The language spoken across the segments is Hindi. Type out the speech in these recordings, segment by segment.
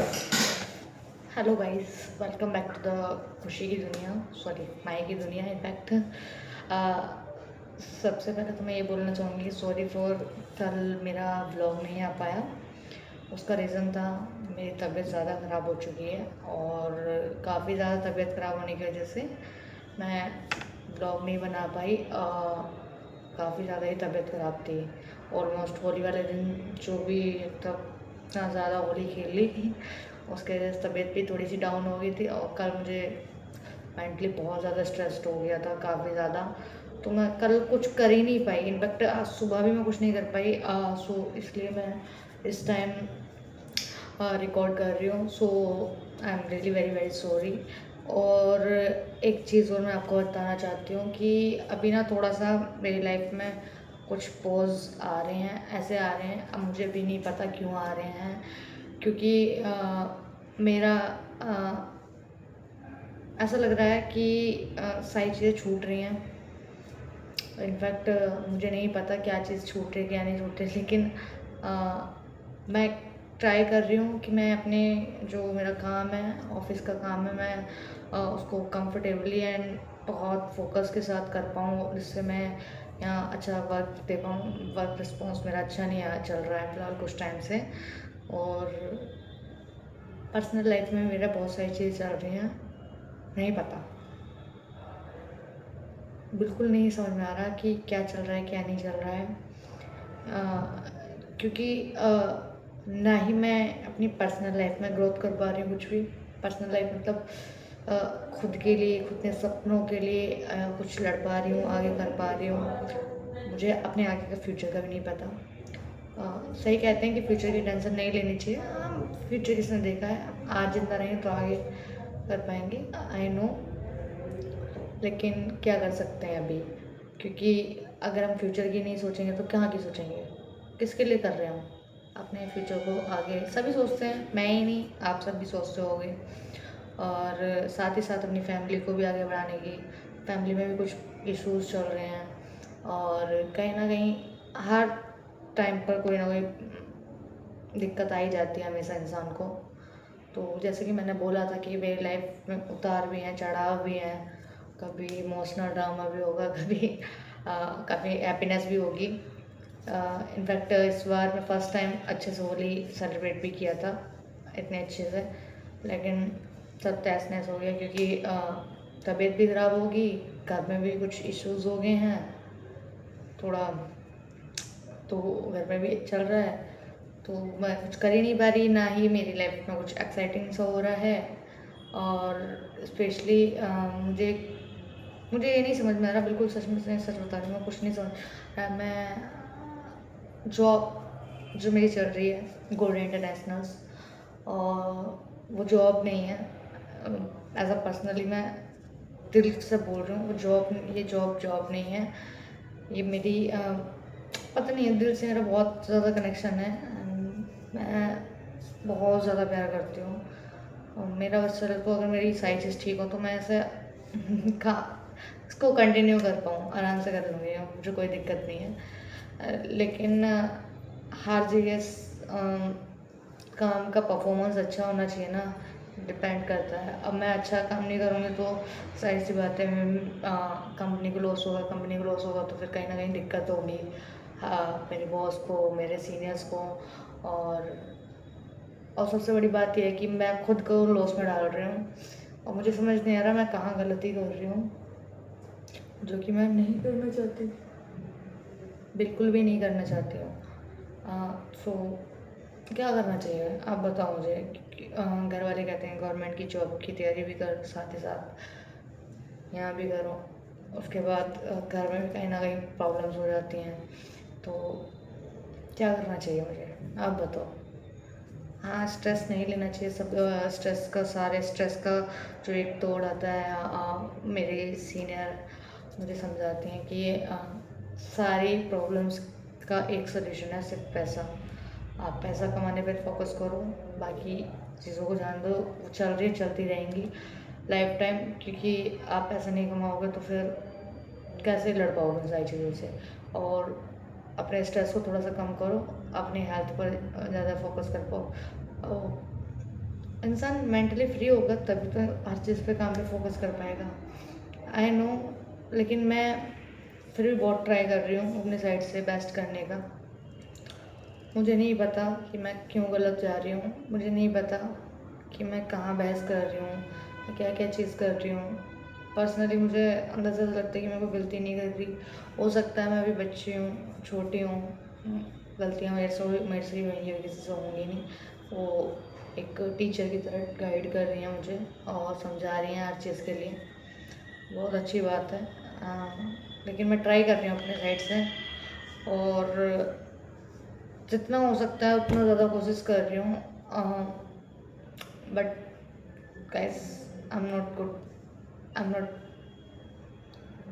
Hello guys, welcome back to the खुशी की दुनिया, सॉरी माई की दुनिया इनफैक्ट। सबसे पहले तो मैं ये बोलना चाहूँगी कि सॉरी फॉर कल मेरा व्लॉग नहीं आ पाया। उसका रीज़न था मेरी तबीयत ज़्यादा ख़राब हो चुकी है और काफ़ी ज़्यादा तबीयत ख़राब होने की वजह से मैं व्लॉग नहीं बना पाई। काफ़ी ज़्यादा ही तबीयत ख़राब थी। ऑलमोस्ट होली वाले दिन जो भी तब इतना ज़्यादा होली खेल ली थी, उसके वजह से तबीयत भी थोड़ी सी डाउन हो गई थी और कल मुझे मेंटली बहुत ज़्यादा स्ट्रेस्ड हो गया था, काफ़ी ज़्यादा। तो मैं कल कुछ कर ही नहीं पाई, इनफैक्ट आज सुबह भी मैं कुछ नहीं कर पाई। सो इसलिए मैं इस टाइम रिकॉर्ड कर रही हूँ। So I am really very very sorry. और एक चीज़ और मैं आपको बताना चाहती हूँ कि अभी ना थोड़ा सा मेरी लाइफ में कुछ पॉज आ रहे हैं, ऐसे आ रहे हैं, अब मुझे भी नहीं पता क्यों आ रहे हैं। क्योंकि मेरा ऐसा लग रहा है कि सारी चीज़ें छूट रही हैं। इनफैक्ट मुझे नहीं पता क्या चीज़ छूट रही है क्या नहीं छूट रही, लेकिन मैं ट्राई कर रही हूँ कि मैं अपने जो मेरा काम है, ऑफिस का काम है, मैं उसको कंफर्टेबली एंड बहुत फोकस के साथ कर पाऊँ, जिससे मैं यहाँ अच्छा वर्क दे पाऊँ। वर्क रिस्पॉन्स मेरा अच्छा नहीं चल रहा है फ़िलहाल कुछ टाइम से। और पर्सनल लाइफ में मेरा बहुत सारी चीज़ चल रही हैं, नहीं पता, बिल्कुल नहीं समझ में आ रहा कि क्या चल रहा है क्या नहीं चल रहा है। क्योंकि ना ही मैं अपनी पर्सनल लाइफ में ग्रोथ कर पा रही हूँ कुछ भी। पर्सनल लाइफ मतलब खुद के लिए, खुद के सपनों के लिए कुछ लड़ पा रही हूँ, आगे कर पा रही हूँ। मुझे अपने आगे का फ्यूचर का भी नहीं पता। सही कहते हैं कि फ्यूचर की टेंशन नहीं लेनी चाहिए। हाँ, फ्यूचर किसने देखा है, आज जिंदा रहें तो आगे कर पाएंगे, आई नो। लेकिन क्या कर सकते हैं अभी, क्योंकि अगर हम फ्यूचर की नहीं सोचेंगे तो कहाँ की सोचेंगे, किसके लिए कर रहे हैं हम अपने फ्यूचर को आगे। सभी सोचते हैं, मैं ही नहीं, आप सब भी सोचते होंगे। और साथ ही साथ अपनी फैमिली को भी आगे बढ़ाने की, फैमिली में भी कुछ इश्यूज चल रहे हैं और कहीं ना कहीं हर टाइम पर कोई ना कोई दिक्कत आ ही जाती है हमेशा इंसान को। तो जैसे कि मैंने बोला था कि मेरी लाइफ में उतार भी हैं, चढ़ाव भी हैं, कभी इमोशनल ड्रामा भी होगा, कभी काफ़ी हैप्पीनेस भी होगी। इनफैक्ट इस बार मैं फ़र्स्ट टाइम अच्छे से होली सेलिब्रेट भी किया था, इतने अच्छे से। लेकिन सब तहस नहस हो गया क्योंकि तबीयत भी ख़राब होगी, घर में भी कुछ इश्यूज हो गए हैं थोड़ा, तो घर में भी चल रहा है। तो मैं कुछ कर ही नहीं पा रही, ना ही मेरी लाइफ में कुछ एक्साइटिंग सा हो रहा है। और स्पेशली मुझे मुझे ये नहीं समझ में आ रहा, बिल्कुल सच में से सच बता रही हूँ, मैं कुछ नहीं समझ रहा। मैं जॉब जो मेरी चल रही है गोल्डन इंटरनेशनल्स, और वो जॉब नहीं है। एज अ पर्सनली मैं दिल से बोल रही हूँ, वो जॉब, ये जॉब जॉब नहीं है। ये मेरी पता नहीं है, दिल से मेरा बहुत ज़्यादा कनेक्शन है। मैं बहुत ज़्यादा प्यार करती हूँ और मेरा बस चले तो अगर मेरी सारी चीज़ ठीक हो तो मैं ऐसे का इसको कंटिन्यू कर पाऊँ, आराम से कर लूँगी, मुझे कोई दिक्कत नहीं है। लेकिन हर जगह काम का परफॉर्मेंस अच्छा होना चाहिए ना, डिपेंड करता है। अब मैं अच्छा काम नहीं करूँगी तो सारी सी बातें, कंपनी को लॉस होगा, कंपनी को लॉस होगा तो फिर कहीं ना कहीं दिक्कत होगी, हाँ, मेरे बॉस को, मेरे सीनियर्स को। और सबसे बड़ी बात यह है कि मैं खुद को लॉस में डाल रही हूँ और मुझे समझ नहीं आ रहा मैं कहाँ गलती कर रही हूँ, जो कि मैं नहीं करना चाहती, बिल्कुल भी नहीं करना चाहती हूँ। सो क्या करना चाहिए आप बताओ मुझे, क्योंकि घर वाले कहते हैं गवर्नमेंट की जॉब की तैयारी भी कर, साथ ही साथ यहाँ भी करो। उसके बाद घर में भी कहीं ना कहीं प्रॉब्लम्स हो जाती हैं, तो क्या करना चाहिए मुझे आप बताओ। हाँ, स्ट्रेस नहीं लेना चाहिए सब। स्ट्रेस का, सारे स्ट्रेस का जो एक तोड़ आता है, मेरे सीनियर मुझे समझाते हैं कि ये सारी प्रॉब्लम्स का एक सोल्यूशन है, सिर्फ पैसा। आप पैसा कमाने पर फोकस करो, बाकी चीज़ों को जान दो, वो चल रही चलती रहेंगी लाइफ टाइम। क्योंकि आप पैसा नहीं कमाओगे तो फिर कैसे लड़ पाओगे उन सारी चीज़ों से। और अपने स्ट्रेस को थोड़ा सा कम करो, अपनी हेल्थ पर ज़्यादा फोकस कर पाओ। इंसान मेंटली फ्री होगा तभी तो हर चीज़ पे काम पे फोकस कर पाएगा। आई नो, लेकिन मैं फिर भी बहुत ट्राई कर रही हूँ अपने साइड से बेस्ट करने का। मुझे नहीं पता कि मैं क्यों गलत जा रही हूँ, मुझे नहीं पता कि मैं कहाँ बहस कर रही हूँ, मैं क्या क्या चीज़ कर रही हूँ। पर्सनली मुझे अंदर से लगता है कि मैं कोई गलती नहीं कर रही। हो सकता है मैं अभी बच्ची हूँ, छोटी हूँ, गलतियाँ मेरे से ही होंगी, किसी से होंगी नहीं। वो एक टीचर की तरह गाइड कर रही हैं मुझे और समझा रही हैं हर चीज़ के लिए, बहुत अच्छी बात है। लेकिन मैं ट्राई कर रही हूँ अपने साइड से, और जितना हो सकता है उतना ज़्यादा कोशिश कर रही हूँ। But guys, I am not good, I am not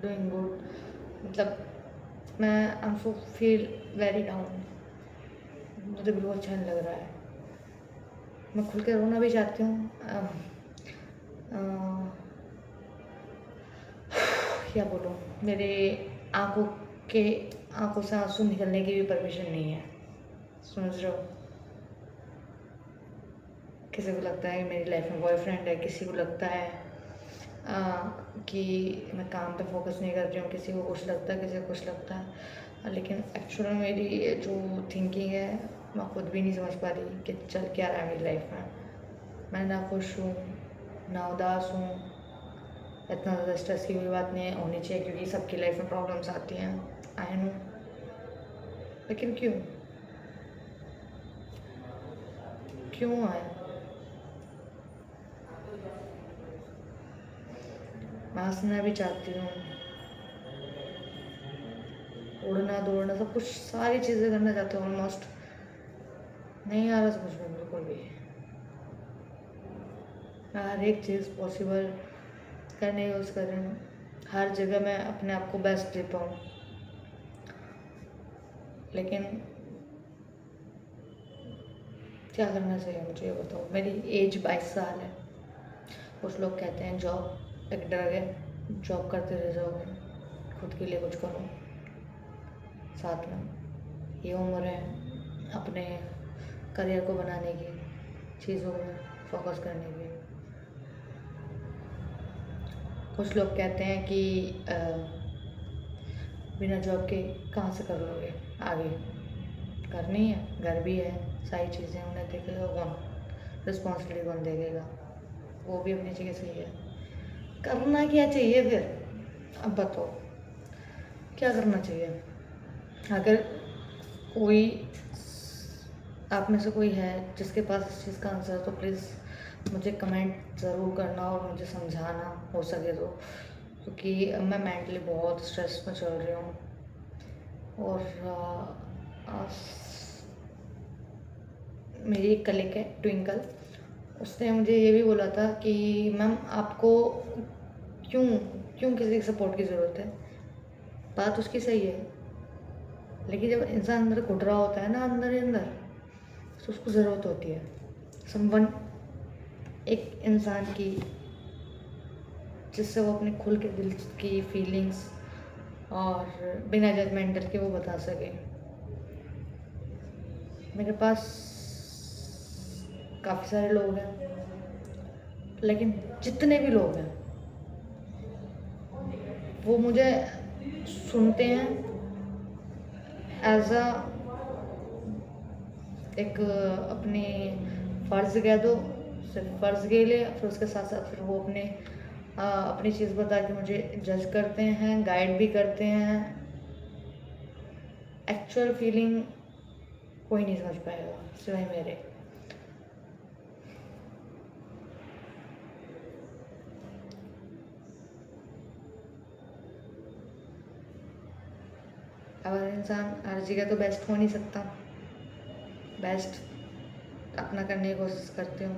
doing good. मतलब मैं I am so feel very down, मुझे बिल्कुल अच्छा नहीं लग रहा है। मैं खुल के रोना भी चाहती हूँ, क्या बोलूँ, मेरे आँखों के आँखों से आंसू निकलने की भी परमिशन नहीं है, समझ रहे हो। किसी को लगता है कि मेरी लाइफ में बॉयफ्रेंड है, किसी को लगता है कि मैं काम पे फोकस नहीं कर रही हूँ, किसी को कुछ लगता है, किसी को कुछ लगता है। लेकिन एक्चुअल में मेरी जो थिंकिंग है मैं खुद भी नहीं समझ पा रही कि चल क्या रहा है मेरी लाइफ में। मैं ना खुश हूँ ना उदास हूँ। इतना ज़्यादा स्ट्रेस की कोई बात नहीं होनी चाहिए, क्योंकि सबकी लाइफ में प्रॉब्लम्स आती हैं, आई नो। लेकिन क्यों क्यों आए? मैं हंसना भी चाहती हूँ, उड़ना दौड़ना सब कुछ, सारी चीज़ें करना चाहती हूँ ऑलमोस्ट। नहीं आ रहा समझ में बिल्कुल भी। मैं हर एक चीज़ पॉसिबल करने की कोशिश कर रही हूँ, हर जगह मैं अपने आप को बेस्ट दे पाऊँ, लेकिन क्या करना चाहिए मुझे ये बताओ। मेरी एज 22 साल है। कुछ लोग कहते हैं जॉब एक ड्रग है, जॉब करते रह जाओगे, खुद के लिए कुछ करो। साथ में ये उम्र है अपने करियर को बनाने की, चीज़ों में फोकस करने की। कुछ लोग कहते हैं कि बिना जॉब के कहाँ से कर लोगे आगे, करनी है, घर भी है, सारी चीज़ें, उन्हें देखेगा कौन, रिस्पॉन्सिबिलिटी कौन देखेगा। वो भी अपनी जगह सही है। करना क्या चाहिए फिर, अब बताओ क्या करना चाहिए। अगर कोई आप में से कोई है जिसके पास इस चीज़ का आंसर है तो प्लीज़ मुझे कमेंट ज़रूर करना और मुझे समझाना हो सके तो, क्योंकि मैं मेंटली बहुत स्ट्रेस में चल रही हूँ। और मेरी एक कलीग है ट्विंकल, उसने मुझे ये भी बोला था कि मैम आपको क्यों क्यों किसी की सपोर्ट की ज़रूरत है। बात उसकी सही है, लेकिन जब इंसान अंदर घुट रहा होता है ना, अंदर ही अंदर, तो उसको ज़रूरत होती है समवन, एक इंसान की, जिससे वो अपने खुल के दिल की फीलिंग्स और बिना जजमेंटल के वो बता सके। मेरे पास काफ़ी सारे लोग हैं, लेकिन जितने भी लोग हैं वो मुझे सुनते हैं एज अ एक अपने फ़र्ज़ कह दो, सिर्फ फ़र्ज़ के लिए। फिर उसके साथ साथ फिर वो अपनी चीज़ बता के मुझे जज करते हैं, गाइड भी करते हैं। एक्चुअल फीलिंग कोई नहीं समझ पाएगा सिवाय मेरे। अगर इंसान हर जगह तो बेस्ट हो नहीं सकता, बेस्ट अपना करने की कोशिश करती हूँ।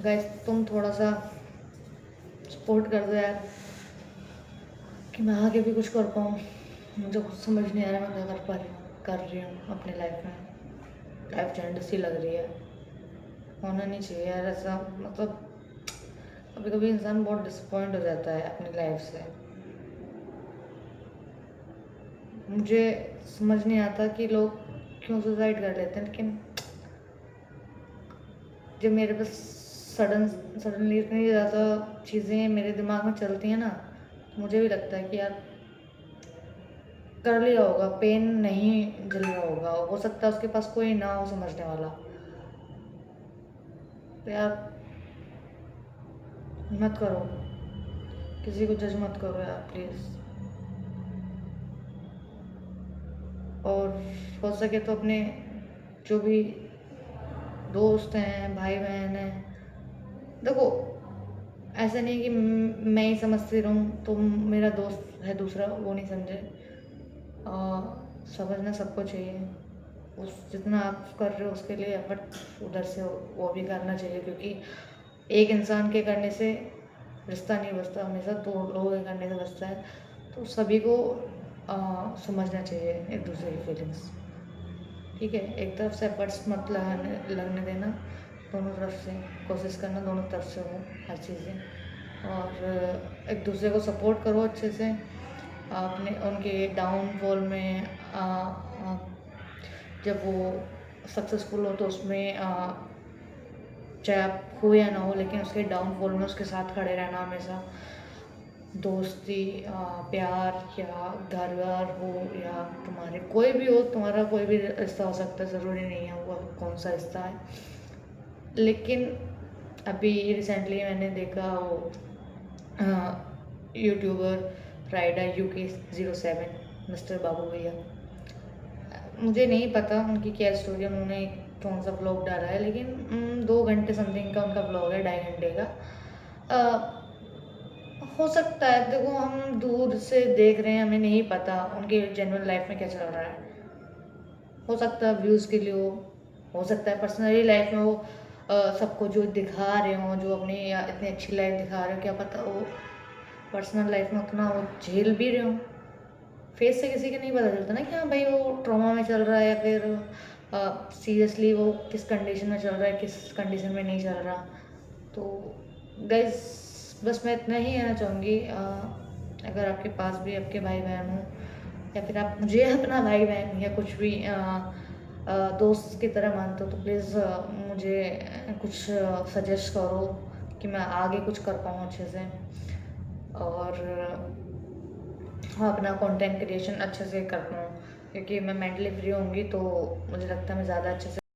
गाइस तुम थोड़ा सा सपोर्ट कर दो यार, कि मैं आगे भी कुछ कर पाऊँ। मुझे कुछ समझ नहीं आ रहा मैं क्या कर रही हूँ अपनी लाइफ में। लाइफ झंड सी लग रही है, होना नहीं चाहिए यार ऐसा। मतलब कभी कभी इंसान बहुत डिसअपॉइंट हो जाता है अपनी लाइफ से। मुझे समझ नहीं आता कि लोग क्यों सुसाइड कर लेते हैं, लेकिन जब मेरे पास सडनली इतनी ज़्यादा चीज़ें मेरे दिमाग में चलती हैं ना, तो मुझे भी लगता है कि यार कर लिया होगा, पेन नहीं झेल रहा होगा, हो सकता है उसके पास कोई ना हो समझने वाला। तो यार मत करो, किसी को जज मत करो यार प्लीज़। और हो सके तो अपने जो भी दोस्त हैं, भाई-बहन हैं, देखो ऐसा नहीं है कि मैं ही समझती रहूँ तो मेरा दोस्त है दूसरा वो नहीं समझे। समझना सबको चाहिए। उस जितना आप कर रहे हो उसके लिए एफर्ट उधर से वो भी करना चाहिए, क्योंकि एक इंसान के करने से रिश्ता नहीं बचता, हमेशा दो लोगों के करने से बचता है। तो सभी को समझना चाहिए एक दूसरे की फीलिंग्स। ठीक है, एक तरफ से एफर्ट्स मत लगने देना, दोनों तरफ से कोशिश करना, दोनों तरफ से हो हर चीज़ें। और एक दूसरे को सपोर्ट करो अच्छे से, अपने उनके डाउनफॉल में जब वो सक्सेसफुल हो तो उसमें चाहे आप हो या ना हो, लेकिन उसके डाउनफॉल में उसके साथ खड़े रहना हमेशा। दोस्ती, प्यार या घर-वार हो या तुम्हारे कोई भी हो, तुम्हारा कोई भी रिश्ता हो सकता है, ज़रूरी नहीं है वो कौन-सा रिश्ता है। लेकिन अभी रिसेंटली मैंने देखा वो यूट्यूबर राइडर UK07 मिस्टर बाबू भैया। मुझे नहीं पता उनकी क्या स्टोरी है, उन्होंने कौन-सा व्लॉग डाला है, लेकिन 2 घंटे समथिंग का उनका व्लॉग है, 2.5 घंटे का। अ, हो सकता है, देखो हम दूर से देख रहे हैं, हमें नहीं पता उनकी जेन्युइन लाइफ में क्या चल रहा है। हो सकता है व्यूज़ के लिए हो सकता है पर्सनली लाइफ में वो सबको जो दिखा रहे हों, जो अपनी इतनी अच्छी लाइफ दिखा रहे हो, क्या पता वो पर्सनल लाइफ में उतना वो झेल भी रहे हों। फेस से किसी का नहीं पता चलता ना कि हाँ भाई वो ट्रॉमा में चल रहा है, या फिर सीरियसली वो किस कंडीशन में चल रहा है, किस कंडीशन में नहीं चल रहा। तो गाइस बस मैं इतना ही कहना चाहूँगी, अगर आपके पास भी आपके भाई बहन हो, या फिर आप मुझे अपना भाई बहन या कुछ भी दोस्त की तरह मानते हो, तो प्लीज़ मुझे कुछ सजेस्ट करो कि मैं आगे कुछ कर पाऊँ अच्छे से, और हाँ, अपना कंटेंट क्रिएशन अच्छे से कर पाऊँ, क्योंकि मैं मेंटली फ्री होंगी तो मुझे लगता है मैं ज़्यादा अच्छे से